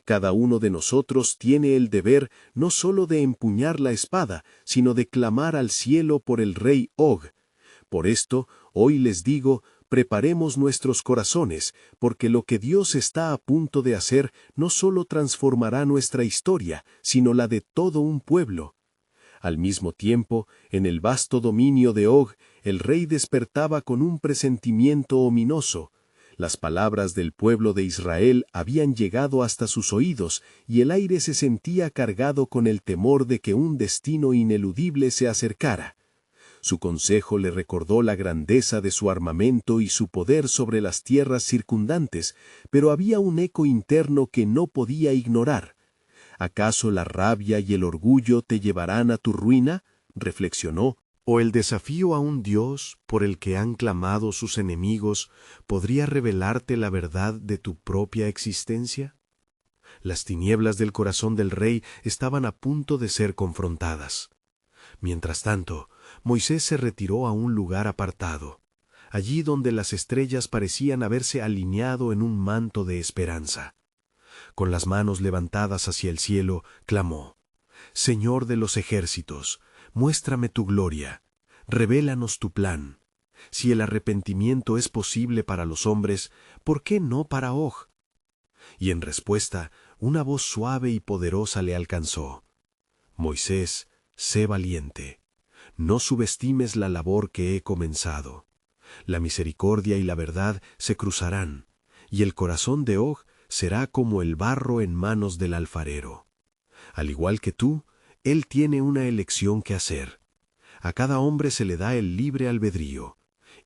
Cada uno de nosotros tiene el deber no solo de empuñar la espada, sino de clamar al cielo por el rey Og. Por esto, hoy les digo, preparemos nuestros corazones, porque lo que Dios está a punto de hacer no solo transformará nuestra historia, sino la de todo un pueblo». Al mismo tiempo, en el vasto dominio de Og, el rey despertaba con un presentimiento ominoso. Las palabras del pueblo de Israel habían llegado hasta sus oídos, y el aire se sentía cargado con el temor de que un destino ineludible se acercara. Su consejo le recordó la grandeza de su armamento y su poder sobre las tierras circundantes, pero había un eco interno que no podía ignorar. ¿Acaso la rabia y el orgullo te llevarán a tu ruina?, reflexionó. ¿O el desafío a un Dios por el que han clamado sus enemigos podría revelarte la verdad de tu propia existencia? Las tinieblas del corazón del rey estaban a punto de ser confrontadas. Mientras tanto, Moisés se retiró a un lugar apartado, allí donde las estrellas parecían haberse alineado en un manto de esperanza. Con las manos levantadas hacia el cielo, clamó: «Señor de los ejércitos, muéstrame tu gloria, revélanos tu plan. Si el arrepentimiento es posible para los hombres, ¿por qué no para Og?». Y en respuesta, una voz suave y poderosa le alcanzó: «Moisés, sé valiente. No subestimes la labor que he comenzado. La misericordia y la verdad se cruzarán, y el corazón de Og será como el barro en manos del alfarero. Al igual que tú, él tiene una elección que hacer. A cada hombre se le da el libre albedrío,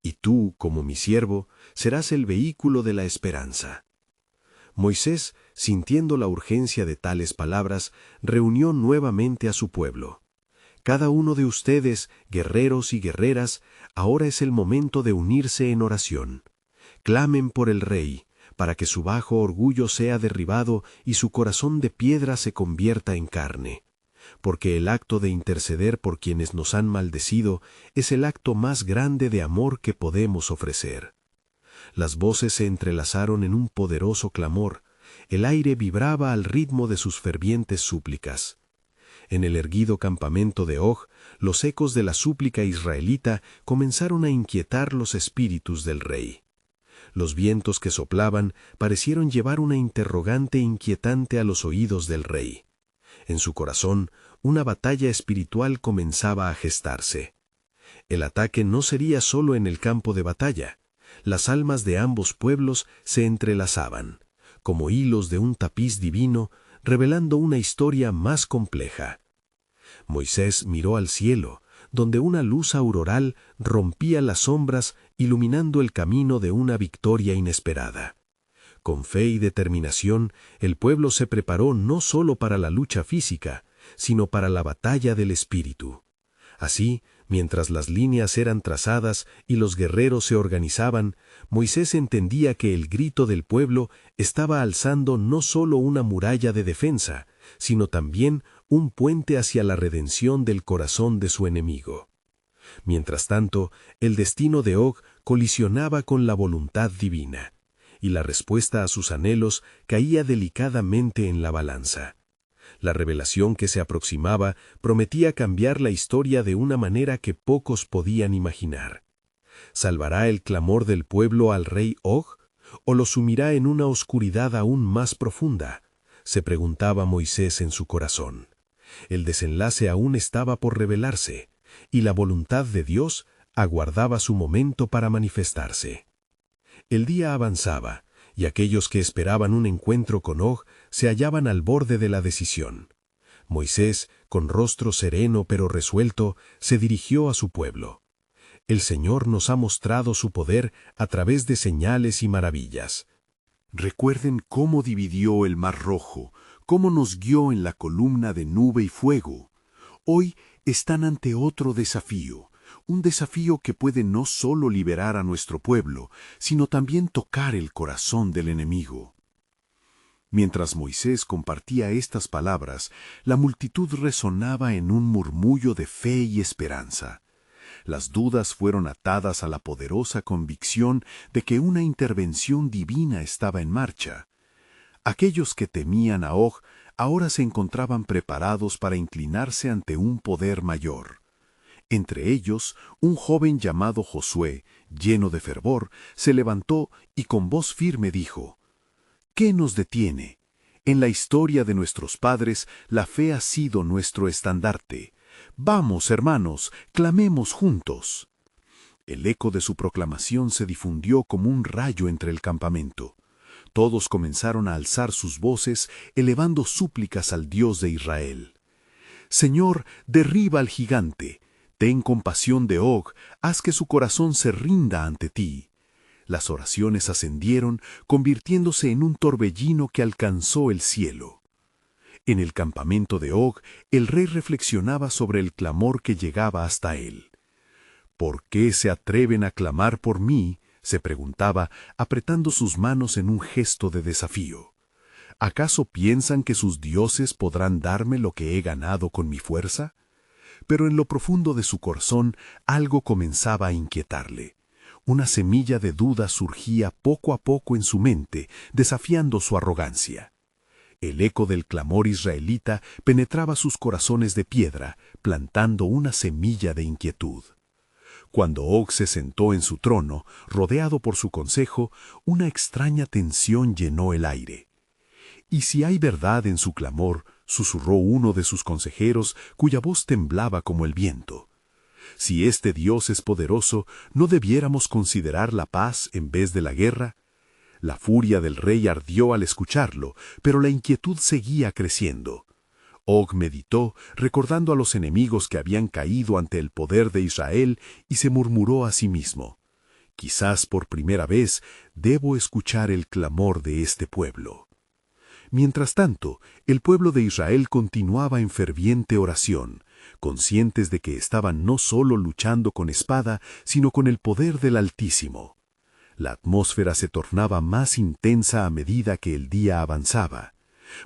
y tú, como mi siervo, serás el vehículo de la esperanza». Moisés, sintiendo la urgencia de tales palabras, reunió nuevamente a su pueblo. «Cada uno de ustedes, guerreros y guerreras, ahora es el momento de unirse en oración. Clamen por el rey, para que su bajo orgullo sea derribado y su corazón de piedra se convierta en carne. Porque el acto de interceder por quienes nos han maldecido es el acto más grande de amor que podemos ofrecer». Las voces se entrelazaron en un poderoso clamor. El aire vibraba al ritmo de sus fervientes súplicas. En el erguido campamento de Og, los ecos de la súplica israelita comenzaron a inquietar los espíritus del rey. Los vientos que soplaban parecieron llevar una interrogante inquietante a los oídos del rey. En su corazón, una batalla espiritual comenzaba a gestarse. El ataque no sería solo en el campo de batalla. Las almas de ambos pueblos se entrelazaban, como hilos de un tapiz divino, revelando una historia más compleja. Moisés miró al cielo, donde una luz auroral rompía las sombras, iluminando el camino de una victoria inesperada. Con fe y determinación, el pueblo se preparó no solo para la lucha física, sino para la batalla del espíritu. Así, mientras las líneas eran trazadas y los guerreros se organizaban, Moisés entendía que el grito del pueblo estaba alzando no solo una muralla de defensa, sino también un puente hacia la redención del corazón de su enemigo. Mientras tanto, el destino de Og colisionaba con la voluntad divina, y la respuesta a sus anhelos caía delicadamente en la balanza. La revelación que se aproximaba prometía cambiar la historia de una manera que pocos podían imaginar. ¿Salvará el clamor del pueblo al rey Og, o lo sumirá en una oscuridad aún más profunda?, se preguntaba Moisés en su corazón. El desenlace aún estaba por revelarse, y la voluntad de Dios aguardaba su momento para manifestarse. El día avanzaba, y aquellos que esperaban un encuentro con Og se hallaban al borde de la decisión. Moisés, con rostro sereno pero resuelto, se dirigió a su pueblo. «El Señor nos ha mostrado su poder a través de señales y maravillas. Recuerden cómo dividió el Mar Rojo, cómo nos guió en la columna de nube y fuego. Hoy están ante otro desafío, un desafío que puede no solo liberar a nuestro pueblo, sino también tocar el corazón del enemigo». Mientras Moisés compartía estas palabras, la multitud resonaba en un murmullo de fe y esperanza. Las dudas fueron atadas a la poderosa convicción de que una intervención divina estaba en marcha. Aquellos que temían a Og ahora se encontraban preparados para inclinarse ante un poder mayor. Entre ellos, un joven llamado Josué, lleno de fervor, se levantó y con voz firme dijo: «¿Qué nos detiene? En la historia de nuestros padres, la fe ha sido nuestro estandarte. Vamos, hermanos, clamemos juntos». El eco de su proclamación se difundió como un rayo entre el campamento. Todos comenzaron a alzar sus voces, elevando súplicas al Dios de Israel. «Señor, derriba al gigante. Ten compasión de Og, haz que su corazón se rinda ante ti. Las oraciones ascendieron, convirtiéndose en un torbellino que alcanzó el cielo. En el campamento de Og, el rey reflexionaba sobre el clamor que llegaba hasta él. ¿Por qué se atreven a clamar por mí?, se preguntaba, apretando sus manos en un gesto de desafío. ¿Acaso piensan que sus dioses podrán darme lo que he ganado con mi fuerza? Pero en lo profundo de su corazón algo comenzaba a inquietarle. Una semilla de duda surgía poco a poco en su mente, desafiando su arrogancia. El eco del clamor israelita penetraba sus corazones de piedra, plantando una semilla de inquietud. Cuando Og se sentó en su trono, rodeado por su consejo, una extraña tensión llenó el aire. «¿Y si hay verdad en su clamor?», susurró uno de sus consejeros, cuya voz temblaba como el viento. «Si este Dios es poderoso, ¿no debiéramos considerar la paz en vez de la guerra?». La furia del rey ardió al escucharlo, pero la inquietud seguía creciendo. Og meditó, recordando a los enemigos que habían caído ante el poder de Israel, y se murmuró a sí mismo: «Quizás por primera vez debo escuchar el clamor de este pueblo». Mientras tanto, el pueblo de Israel continuaba en ferviente oración, conscientes de que estaban no solo luchando con espada, sino con el poder del Altísimo. La atmósfera se tornaba más intensa a medida que el día avanzaba.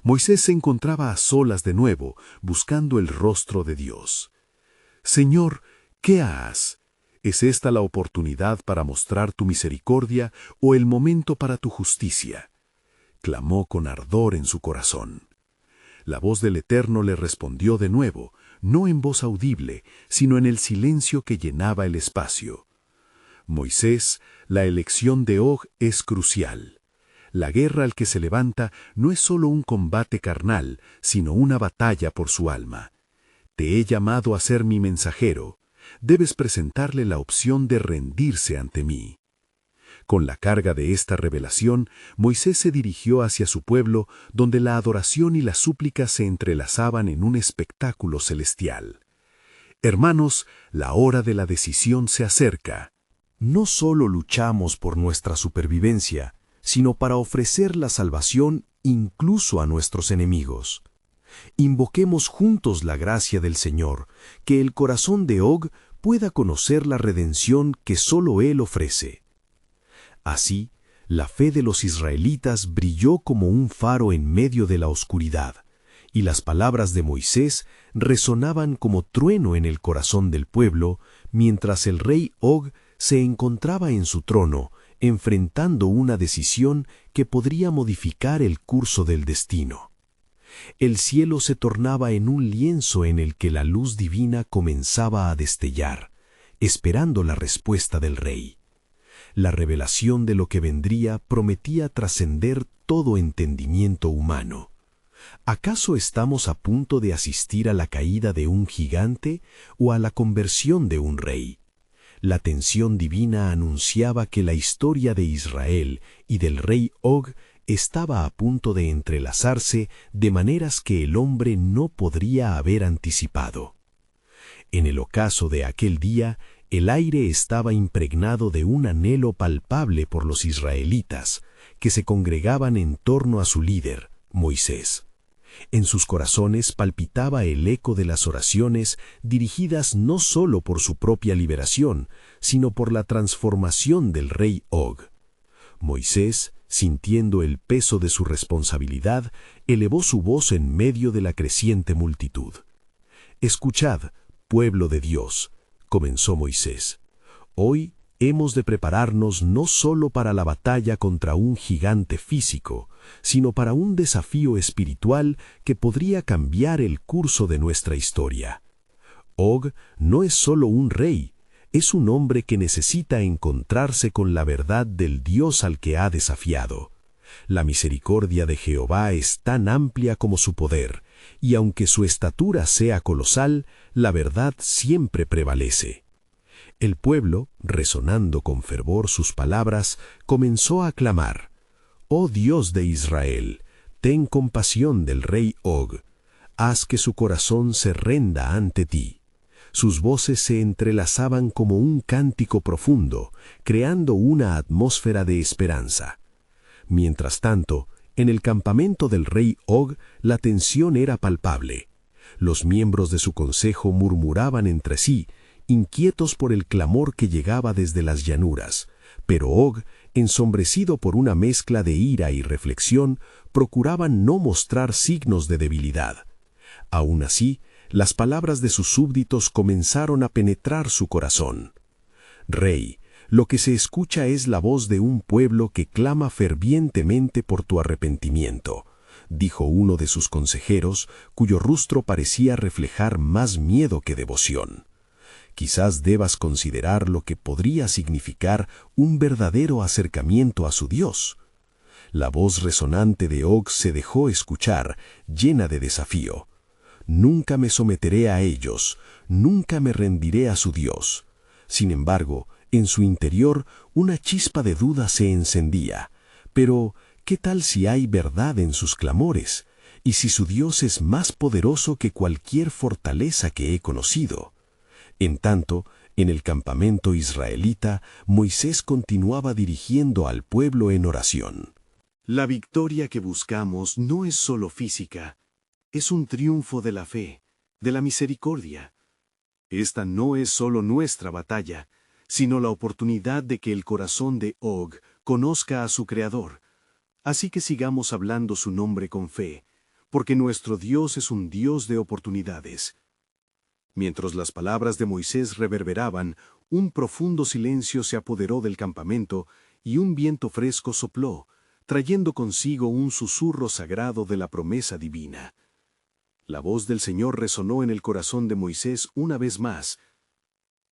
Moisés se encontraba a solas de nuevo, buscando el rostro de Dios. «Señor, ¿qué harás? ¿Es esta la oportunidad para mostrar tu misericordia o el momento para tu justicia?», clamó con ardor en su corazón. La voz del Eterno le respondió de nuevo, no en voz audible, sino en el silencio que llenaba el espacio. «Moisés, la elección de Og es crucial. La guerra al que se levanta no es solo un combate carnal, sino una batalla por su alma. Te he llamado a ser mi mensajero. Debes presentarle la opción de rendirse ante mí». Con la carga de esta revelación, Moisés se dirigió hacia su pueblo, donde la adoración y la súplica se entrelazaban en un espectáculo celestial. «Hermanos, la hora de la decisión se acerca». No solo luchamos por nuestra supervivencia, sino para ofrecer la salvación incluso a nuestros enemigos. Invoquemos juntos la gracia del Señor, que el corazón de Og pueda conocer la redención que solo Él ofrece. Así, la fe de los israelitas brilló como un faro en medio de la oscuridad, y las palabras de Moisés resonaban como trueno en el corazón del pueblo, mientras el rey Og se encontraba en su trono, enfrentando una decisión que podría modificar el curso del destino. El cielo se tornaba en un lienzo en el que la luz divina comenzaba a destellar, esperando la respuesta del rey. La revelación de lo que vendría prometía trascender todo entendimiento humano. ¿Acaso estamos a punto de asistir a la caída de un gigante o a la conversión de un rey? La tensión divina anunciaba que la historia de Israel y del rey Og estaba a punto de entrelazarse de maneras que el hombre no podría haber anticipado. En el ocaso de aquel día, el aire estaba impregnado de un anhelo palpable por los israelitas, que se congregaban en torno a su líder, Moisés. En sus corazones palpitaba el eco de las oraciones dirigidas no solo por su propia liberación, sino por la transformación del rey Og. Moisés, sintiendo el peso de su responsabilidad, elevó su voz en medio de la creciente multitud. «Escuchad, pueblo de Dios», comenzó Moisés. «Hoy hemos de prepararnos no solo para la batalla contra un gigante físico, sino para un desafío espiritual que podría cambiar el curso de nuestra historia. Og no es solo un rey, es un hombre que necesita encontrarse con la verdad del Dios al que ha desafiado. La misericordia de Jehová es tan amplia como su poder, y aunque su estatura sea colosal, la verdad siempre prevalece». El pueblo, resonando con fervor sus palabras, comenzó a clamar: «Oh Dios de Israel, ten compasión del rey Og. Haz que su corazón se renda ante ti. Sus voces se entrelazaban como un cántico profundo, creando una atmósfera de esperanza. Mientras tanto, en el campamento del rey Og, la tensión era palpable. Los miembros de su consejo murmuraban entre sí, inquietos por el clamor que llegaba desde las llanuras, pero Og, ensombrecido por una mezcla de ira y reflexión, procuraba no mostrar signos de debilidad. Aún así, las palabras de sus súbditos comenzaron a penetrar su corazón. «Rey, lo que se escucha es la voz de un pueblo que clama fervientemente por tu arrepentimiento», dijo uno de sus consejeros, cuyo rostro parecía reflejar más miedo que devoción. «Quizás debas considerar lo que podría significar un verdadero acercamiento a su Dios». La voz resonante de Og se dejó escuchar, llena de desafío. «Nunca me someteré a ellos, nunca me rendiré a su Dios». Sin embargo, en su interior una chispa de duda se encendía. Pero, ¿qué tal si hay verdad en sus clamores? ¿Y si su Dios es más poderoso que cualquier fortaleza que he conocido? En tanto, en el campamento israelita, Moisés continuaba dirigiendo al pueblo en oración. La victoria que buscamos no es solo física, es un triunfo de la fe, de la misericordia. Esta no es solo nuestra batalla, sino la oportunidad de que el corazón de Og conozca a su Creador. Así que sigamos hablando su nombre con fe, porque nuestro Dios es un Dios de oportunidades. Mientras las palabras de Moisés reverberaban, un profundo silencio se apoderó del campamento y un viento fresco sopló, trayendo consigo un susurro sagrado de la promesa divina. La voz del Señor resonó en el corazón de Moisés una vez más.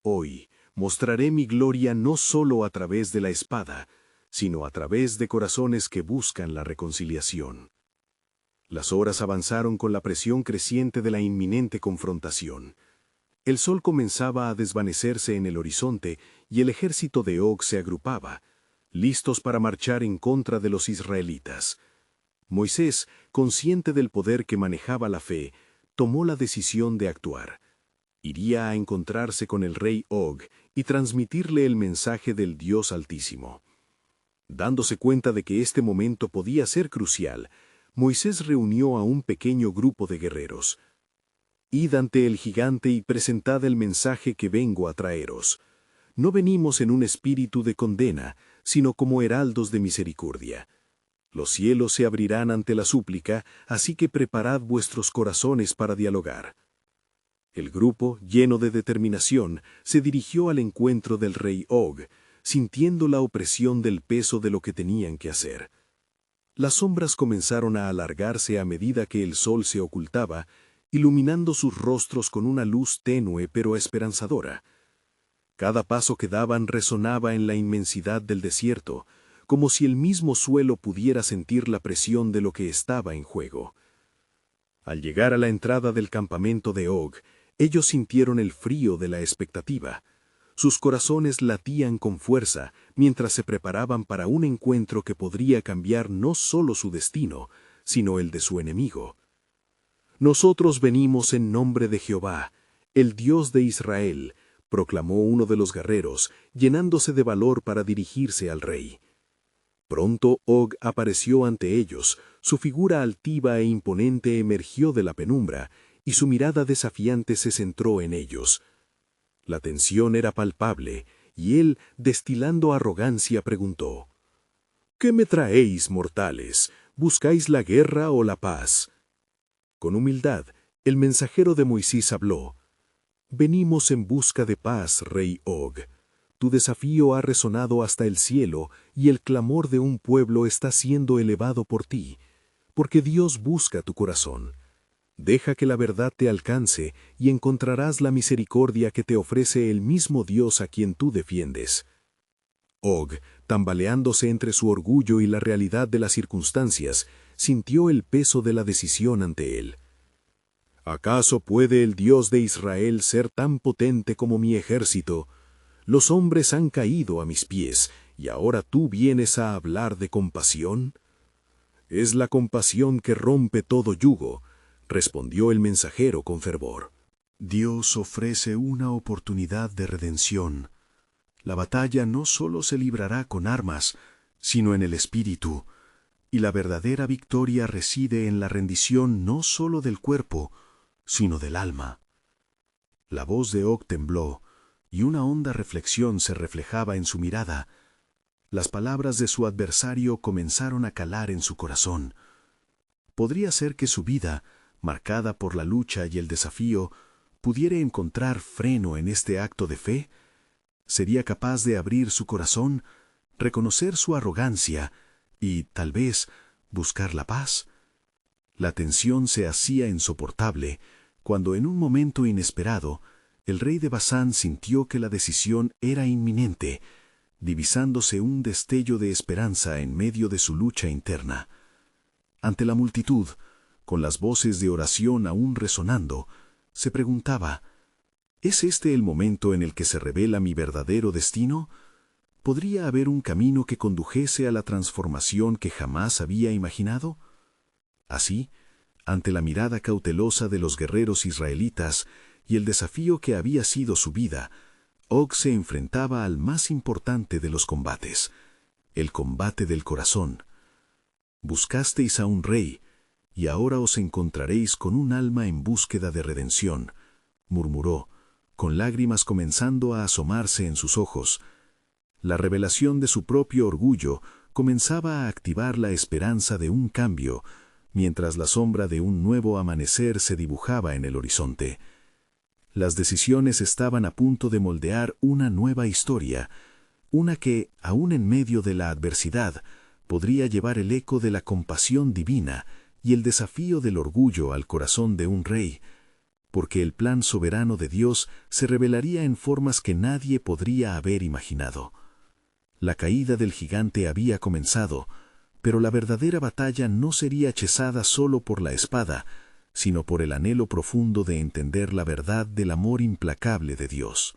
«Hoy mostraré mi gloria no solo a través de la espada, sino a través de corazones que buscan la reconciliación». Las horas avanzaron con la presión creciente de la inminente confrontación. El sol comenzaba a desvanecerse en el horizonte y el ejército de Og se agrupaba, listos para marchar en contra de los israelitas. Moisés, consciente del poder que manejaba la fe, tomó la decisión de actuar. Iría a encontrarse con el rey Og y transmitirle el mensaje del Dios Altísimo. Dándose cuenta de que este momento podía ser crucial, Moisés reunió a un pequeño grupo de guerreros. «Id ante el gigante y presentad el mensaje que vengo a traeros. No venimos en un espíritu de condena, sino como heraldos de misericordia. Los cielos se abrirán ante la súplica, así que preparad vuestros corazones para dialogar». El grupo, lleno de determinación, se dirigió al encuentro del rey Og, sintiendo la opresión del peso de lo que tenían que hacer. Las sombras comenzaron a alargarse a medida que el sol se ocultaba, iluminando sus rostros con una luz tenue pero esperanzadora. Cada paso que daban resonaba en la inmensidad del desierto, como si el mismo suelo pudiera sentir la presión de lo que estaba en juego. Al llegar a la entrada del campamento de Og, ellos sintieron el frío de la expectativa. Sus corazones latían con fuerza mientras se preparaban para un encuentro que podría cambiar no solo su destino, sino el de su enemigo. «Nosotros venimos en nombre de Jehová, el Dios de Israel», proclamó uno de los guerreros, llenándose de valor para dirigirse al rey. Pronto Og apareció ante ellos, su figura altiva e imponente emergió de la penumbra, y su mirada desafiante se centró en ellos. La tensión era palpable, y él, destilando arrogancia, preguntó: «¿Qué me traéis, mortales? ¿Buscáis la guerra o la paz?». Con humildad, el mensajero de Moisés habló: «Venimos en busca de paz, rey Og. Tu desafío ha resonado hasta el cielo y el clamor de un pueblo está siendo elevado por ti, porque Dios busca tu corazón. Deja que la verdad te alcance y encontrarás la misericordia que te ofrece el mismo Dios a quien tú defiendes». Og, tambaleándose entre su orgullo y la realidad de las circunstancias, sintió el peso de la decisión ante él. «¿Acaso puede el Dios de Israel ser tan potente como mi ejército? Los hombres han caído a mis pies, y ahora tú vienes a hablar de compasión». «Es la compasión que rompe todo yugo», respondió el mensajero con fervor. Dios ofrece una oportunidad de redención. La batalla no solo se librará con armas, sino en el espíritu, y la verdadera victoria reside en la rendición no solo del cuerpo, sino del alma. La voz de Og tembló, y una honda reflexión se reflejaba en su mirada. Las palabras de su adversario comenzaron a calar en su corazón. Podría ser que su vida, marcada por la lucha y el desafío, pudiera encontrar freno en este acto de fe. Sería capaz de abrir su corazón, reconocer su arrogancia y, tal vez, buscar la paz. La tensión se hacía insoportable cuando en un momento inesperado el rey de Basán sintió que la decisión era inminente, divisándose un destello de esperanza en medio de su lucha interna. Ante la multitud, con las voces de oración aún resonando, se preguntaba: ¿es este el momento en el que se revela mi verdadero destino? ¿Podría haber un camino que condujese a la transformación que jamás había imaginado? Así, ante la mirada cautelosa de los guerreros israelitas y el desafío que había sido su vida, Og se enfrentaba al más importante de los combates, el combate del corazón. Buscasteis a un rey, y ahora os encontraréis con un alma en búsqueda de redención, murmuró, con lágrimas comenzando a asomarse en sus ojos. La revelación de su propio orgullo comenzaba a activar la esperanza de un cambio, mientras la sombra de un nuevo amanecer se dibujaba en el horizonte. Las decisiones estaban a punto de moldear una nueva historia, una que, aún en medio de la adversidad, podría llevar el eco de la compasión divina y el desafío del orgullo al corazón de un rey, porque el plan soberano de Dios se revelaría en formas que nadie podría haber imaginado. La caída del gigante había comenzado, pero la verdadera batalla no sería hechizada solo por la espada, sino por el anhelo profundo de entender la verdad del amor implacable de Dios.